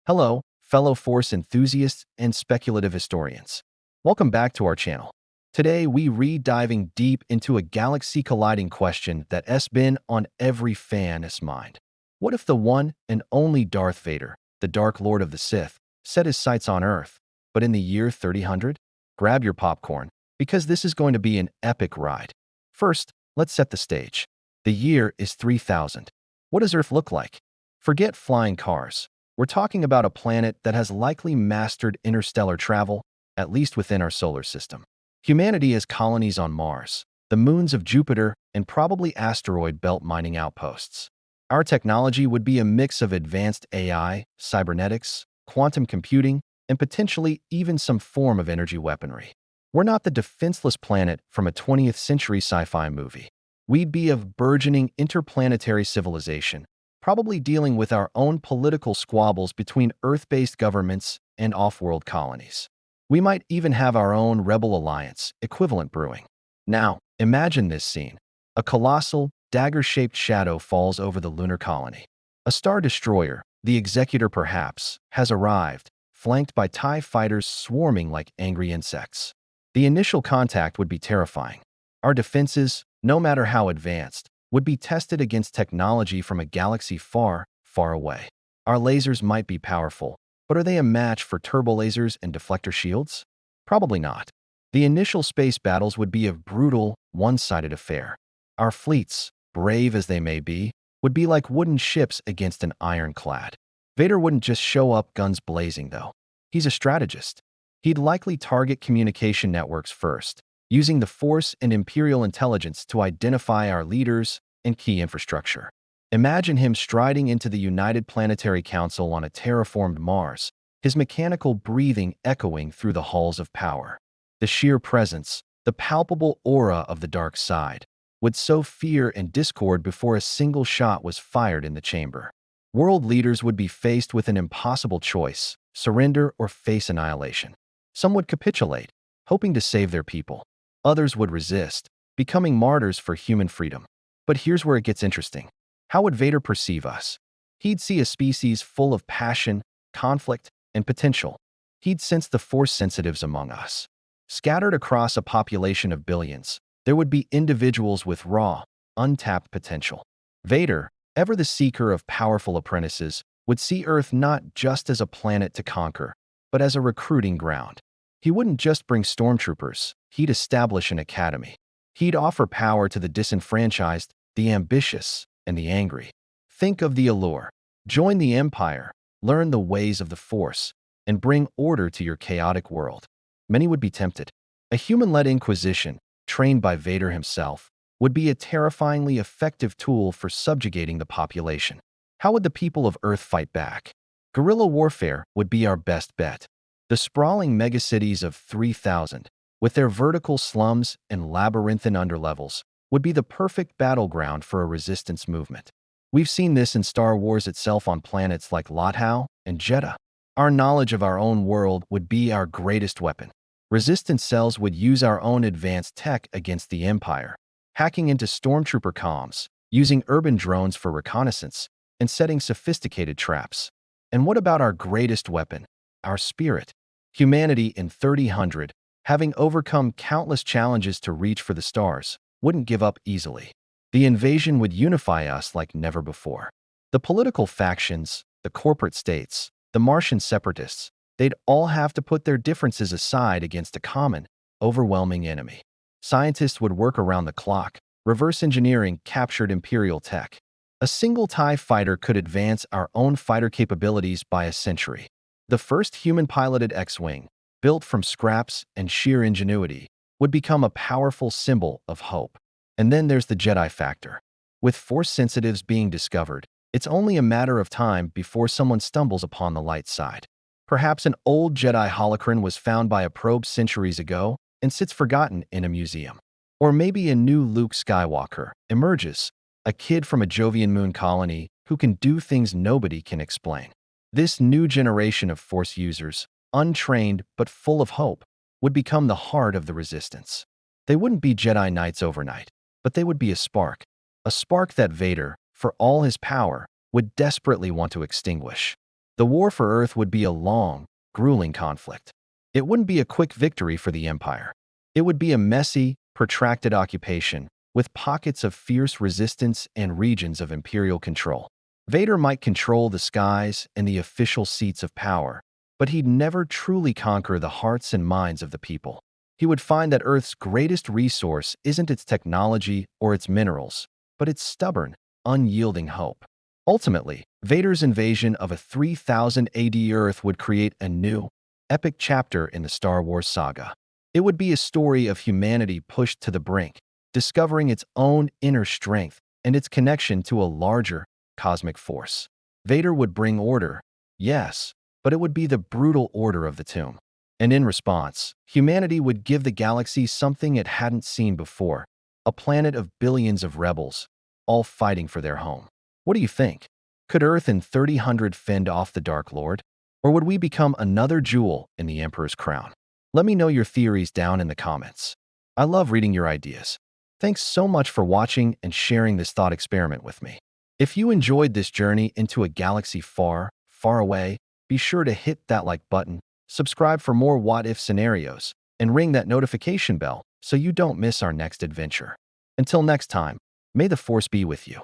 Hello, fellow Force enthusiasts and speculative historians. Welcome back to our channel. Today, we diving deep into a galaxy-colliding question that has been on every fan's mind. What if the one and only Darth Vader, the Dark Lord of the Sith, set his sights on Earth, but in the year 3000? Grab your popcorn, because this is going to be an epic ride. First, let's set the stage. The year is 3000. What does Earth look like? Forget flying cars. We're talking about a planet that has likely mastered interstellar travel, at least within our solar system. Humanity has colonies on Mars, the moons of Jupiter, and probably asteroid belt mining outposts. Our technology would be a mix of advanced AI, cybernetics, quantum computing, and potentially even some form of energy weaponry. We're not the defenseless planet from a 20th century sci-fi movie. We'd be a burgeoning interplanetary civilization, probably dealing with our own political squabbles between Earth-based governments and off-world colonies. We might even have our own rebel alliance equivalent brewing. Now, imagine this scene. A colossal, dagger-shaped shadow falls over the lunar colony. A star destroyer, the Executor perhaps, has arrived, flanked by TIE fighters swarming like angry insects. The initial contact would be terrifying. Our defenses, no matter how advanced, would be tested against technology from a galaxy far, far away. Our lasers might be powerful, but are they a match for turbolasers and deflector shields? Probably not. The initial space battles would be a brutal, one-sided affair. Our fleets, brave as they may be, would be like wooden ships against an ironclad. Vader wouldn't just show up guns blazing, though. He's a strategist. He'd likely target communication networks first, using the Force and Imperial intelligence to identify our leaders and key infrastructure. Imagine him striding into the United Planetary Council on a terraformed Mars, his mechanical breathing echoing through the halls of power. The sheer presence, the palpable aura of the dark side, would sow fear and discord before a single shot was fired in the chamber. World leaders would be faced with an impossible choice: surrender or face annihilation. Some would capitulate, hoping to save their people. Others would resist, becoming martyrs for human freedom. But here's where it gets interesting. How would Vader perceive us? He'd see a species full of passion, conflict, and potential. He'd sense the Force sensitives among us. Scattered across a population of billions, there would be individuals with raw, untapped potential. Vader, ever the seeker of powerful apprentices, would see Earth not just as a planet to conquer, but as a recruiting ground. He wouldn't just bring stormtroopers, he'd establish an academy. He'd offer power to the disenfranchised, the ambitious, and the angry. Think of the allure. Join the Empire, learn the ways of the Force, and bring order to your chaotic world. Many would be tempted. A human-led inquisition, trained by Vader himself, would be a terrifyingly effective tool for subjugating the population. How would the people of Earth fight back? Guerrilla warfare would be our best bet. The sprawling megacities of 3000, with their vertical slums and labyrinthine underlevels, would be the perfect battleground for a resistance movement. We've seen this in Star Wars itself on planets like Lothal and Jedha. Our knowledge of our own world would be our greatest weapon. Resistance cells would use our own advanced tech against the Empire, hacking into stormtrooper comms, using urban drones for reconnaissance, and setting sophisticated traps. And what about our greatest weapon? Our spirit. Humanity in 3000, having overcome countless challenges to reach for the stars, wouldn't give up easily. The invasion would unify us like never before. The political factions, the corporate states, the Martian separatists, they'd all have to put their differences aside against a common, overwhelming enemy. Scientists would work around the clock, reverse engineering captured Imperial tech. A single TIE fighter could advance our own fighter capabilities by a century. The first human-piloted X-Wing, built from scraps and sheer ingenuity, would become a powerful symbol of hope. And then there's the Jedi factor. With Force sensitives being discovered, it's only a matter of time before someone stumbles upon the light side. Perhaps an old Jedi holocron was found by a probe centuries ago and sits forgotten in a museum. Or maybe a new Luke Skywalker emerges, a kid from a Jovian moon colony who can do things nobody can explain. This new generation of Force users, untrained but full of hope, would become the heart of the resistance. They wouldn't be Jedi Knights overnight, but they would be a spark that Vader, for all his power, would desperately want to extinguish. The war for Earth would be a long, grueling conflict. It wouldn't be a quick victory for the Empire. It would be a messy, protracted occupation with pockets of fierce resistance and regions of Imperial control. Vader might control the skies and the official seats of power, but he'd never truly conquer the hearts and minds of the people. He would find that Earth's greatest resource isn't its technology or its minerals, but its stubborn, unyielding hope. Ultimately, Vader's invasion of a 3000 AD Earth would create a new, epic chapter in the Star Wars saga. It would be a story of humanity pushed to the brink, discovering its own inner strength and its connection to a larger, cosmic force. Vader would bring order, yes, but it would be the brutal order of the tomb. And in response, humanity would give the galaxy something it hadn't seen before, a planet of billions of rebels, all fighting for their home. What do you think? Could Earth in 3000 fend off the Dark Lord? Or would we become another jewel in the Emperor's crown? Let me know your theories down in the comments. I love reading your ideas. Thanks so much for watching and sharing this thought experiment with me. If you enjoyed this journey into a galaxy far, far away, be sure to hit that like button, subscribe for more what-if scenarios, and ring that notification bell so you don't miss our next adventure. Until next time, may the Force be with you.